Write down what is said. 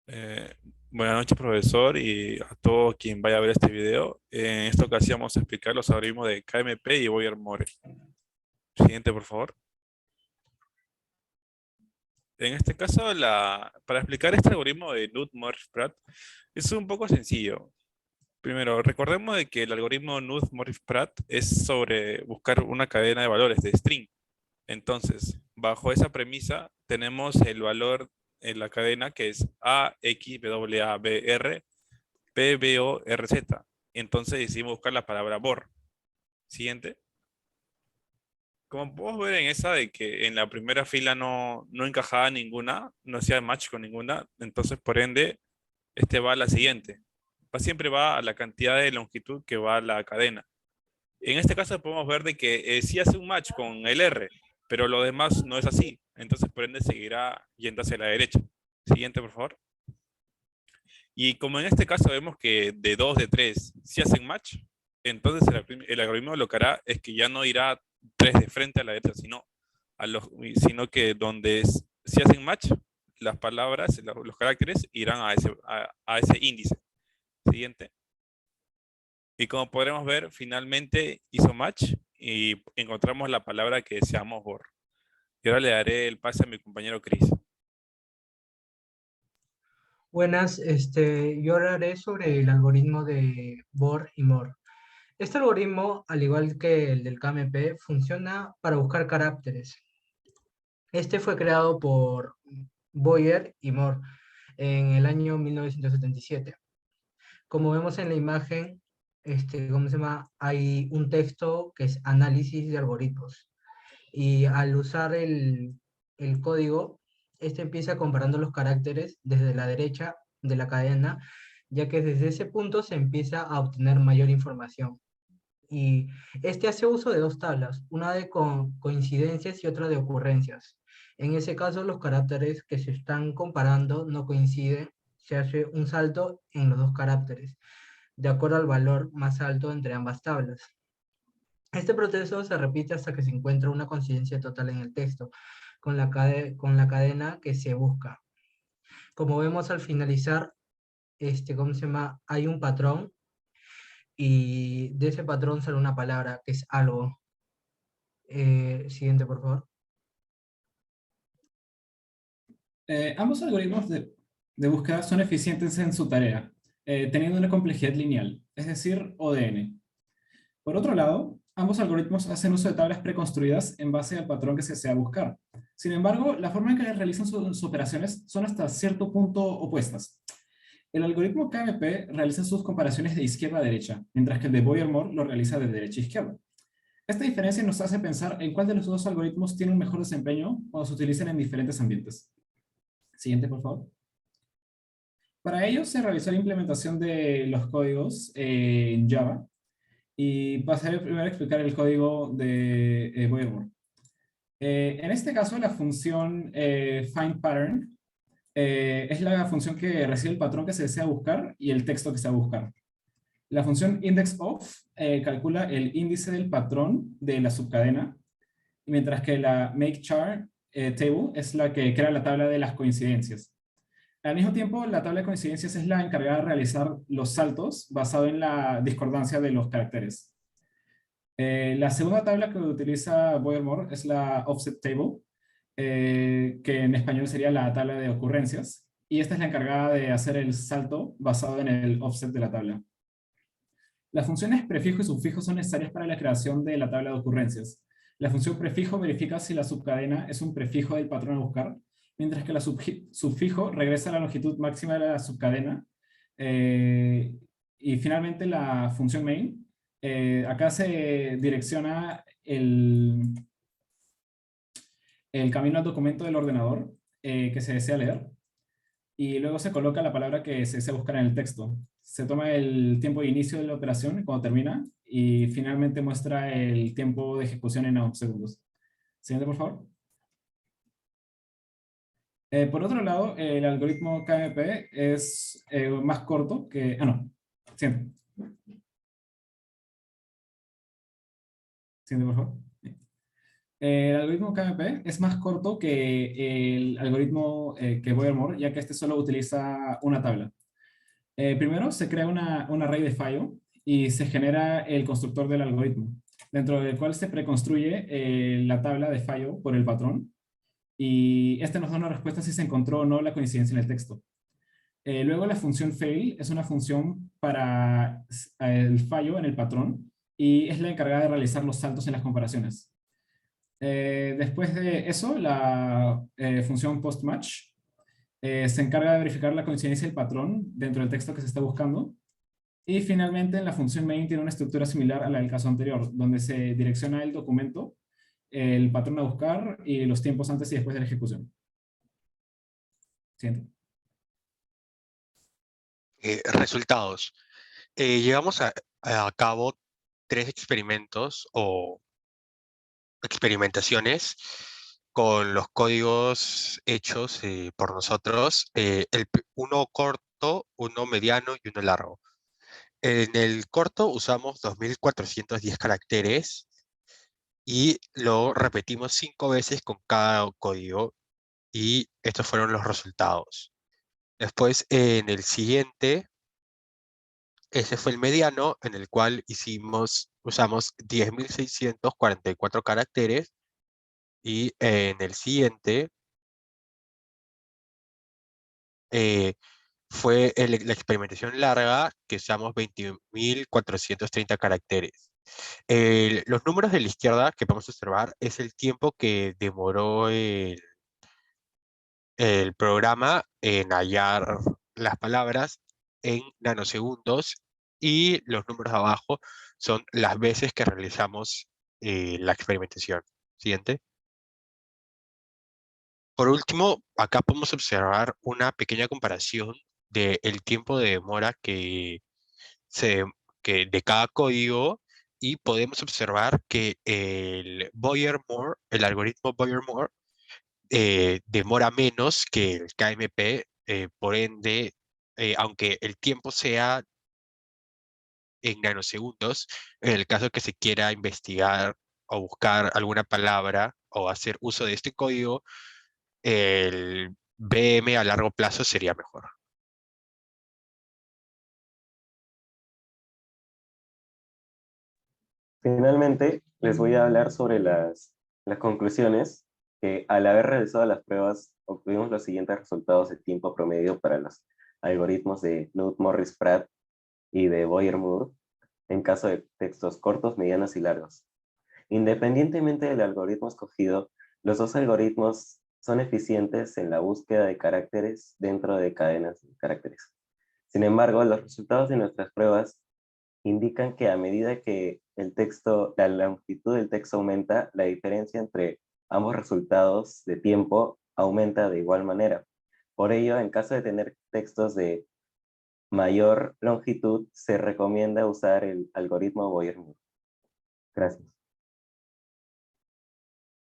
Eh, Buenas noches, profesor, y a todo quien vaya a ver este video. En esta ocasión vamos a explicar los algoritmos de KMP y Boyer-More. Siguiente, por favor. En este caso, para explicar este algoritmo de Knuth-Morris-Pratt es un poco sencillo. Primero, recordemos de que el algoritmo Knuth-Morris-Pratt es sobre buscar una cadena de valores de string. Entonces, bajo esa premisa, tenemos el valor en la cadena que es A, X, W, A, B, R, P, B, O, R, Z. Entonces decidimos buscar la palabra bor. Siguiente. Como podemos ver en esa de que en la primera fila no encajaba ninguna, no hacía match con ninguna, entonces por ende, este va a la siguiente. Siempre va a la cantidad de longitud que va a la cadena. En este caso podemos ver de que sí hace un match con el R, pero lo demás no es así. Entonces por ende seguirá yendo hacia la derecha. Siguiente, por favor. Y como en este caso vemos que de 2 de 3 si hacen match, entonces el algoritmo lo que hará es que ya no irá 3 de frente a la derecha, sino que si hacen match, las palabras, los caracteres irán a ese índice. Siguiente. Y como podremos ver, finalmente hizo match y encontramos la palabra que deseamos bor. Y ahora le daré el pase a mi compañero Chris. Buenas, yo hablaré sobre el algoritmo de Bohr y Moore. Este algoritmo, al igual que el del KMP, funciona para buscar caracteres. Este fue creado por Boyer y Moore en el año 1977. Como vemos en la imagen, ¿cómo se llama? Hay un texto que es análisis de algoritmos. Y al usar el código, este empieza comparando los caracteres desde la derecha de la cadena, ya que desde ese punto se empieza a obtener mayor información. Y este hace uso de dos tablas, una de coincidencias y otra de ocurrencias. En ese caso, los caracteres que se están comparando no coinciden, se hace un salto en los dos caracteres, de acuerdo al valor más alto entre ambas tablas. Este proceso se repite hasta que se encuentra una coincidencia total en el texto con la cadena que se busca. Como vemos al finalizar, ¿cómo se llama? Hay un patrón y de ese patrón sale una palabra que es algo. Siguiente, por favor. Ambos algoritmos de búsqueda son eficientes en su tarea, teniendo una complejidad lineal, es decir, ODN. Por otro lado, ambos algoritmos hacen uso de tablas preconstruidas en base al patrón que se desea buscar. Sin embargo, la forma en que realizan sus operaciones son hasta cierto punto opuestas. El algoritmo KMP realiza sus comparaciones de izquierda a derecha, mientras que el de Boyer-Moore lo realiza de derecha a izquierda. Esta diferencia nos hace pensar en cuál de los dos algoritmos tiene un mejor desempeño cuando se utilizan en diferentes ambientes. Siguiente, por favor. Para ello se realizó la implementación de los códigos en Java y pasaré primero a explicar el código de Boyer-Moore. En este caso, la función findPattern es la función que recibe el patrón que se desea buscar y el texto que se va a buscar. La función indexOf calcula el índice del patrón de la subcadena, mientras que la makeChar table es la que crea la tabla de las coincidencias. Al mismo tiempo, la tabla de coincidencias es la encargada de realizar los saltos basado en la discordancia de los caracteres. La segunda tabla que utiliza Boyer-Moore es la offset table, que en español sería la tabla de ocurrencias, y esta es la encargada de hacer el salto basado en el offset de la tabla. Las funciones prefijo y subfijo son necesarias para la creación de la tabla de ocurrencias. La función prefijo verifica si la subcadena es un prefijo del patrón a buscar, mientras que la subfijo regresa a la longitud máxima de la subcadena. Y finalmente la función main, acá se direcciona el camino al documento del ordenador que se desea leer, y luego se coloca la palabra que se desea buscar en el texto. Se toma el tiempo de inicio de la operación cuando termina y finalmente muestra el tiempo de ejecución en segundos. Siguiente, por favor. Por otro lado, el algoritmo KMP es más corto que... no. Siguiente. Siguiente, por favor. El algoritmo KMP es más corto que el algoritmo que Boyer-Moore, ya que este solo utiliza una tabla. Primero se crea un array de fallo y se genera el constructor del algoritmo, dentro del cual se preconstruye la tabla de fallo por el patrón, y este nos da una respuesta si se encontró o no la coincidencia en el texto. Luego la función fail es una función para el fallo en el patrón y es la encargada de realizar los saltos en las comparaciones. Después de eso, la función postmatch se encarga de verificar la coincidencia del patrón dentro del texto que se está buscando. Y finalmente, la función main tiene una estructura similar a la del caso anterior, donde se direcciona el documento, el patrón a buscar y los tiempos antes y después de la ejecución. Siguiente. Resultados. Llevamos a cabo 3 experimentos o experimentaciones con los códigos hechos por nosotros, uno corto, uno mediano y uno largo. En el corto usamos 2410 caracteres y lo repetimos 5 veces con cada código, y estos fueron los resultados. Después, en el siguiente, ese fue el mediano, en el cual usamos 10.644 caracteres, y en el siguiente fue la experimentación larga, que usamos 21.430 caracteres. Los números de la izquierda que podemos observar es el tiempo que demoró el programa en hallar las palabras en nanosegundos, y los números de abajo son las veces que realizamos la experimentación. Siguiente. Por último, acá podemos observar una pequeña comparación del tiempo de demora se, de cada código, y podemos observar que el algoritmo Boyer-Moore demora menos que el KMP, por ende, aunque el tiempo sea en nanosegundos, en el caso que se quiera investigar o buscar alguna palabra o hacer uso de este código, el BM a largo plazo sería mejor. Finalmente, les voy a hablar sobre las conclusiones, que al haber realizado las pruebas obtuvimos los siguientes resultados de tiempo promedio para los algoritmos de Knuth-Morris-Pratt y de Boyer-Moore en caso de textos cortos, medianos y largos. Independientemente del algoritmo escogido, los dos algoritmos son eficientes en la búsqueda de caracteres dentro de cadenas de caracteres. Sin embargo, los resultados de nuestras pruebas indican que a medida que la longitud del texto aumenta, la diferencia entre ambos resultados de tiempo aumenta de igual manera. Por ello, en caso de tener textos de mayor longitud, se recomienda usar el algoritmo Boyer-Moore. Gracias.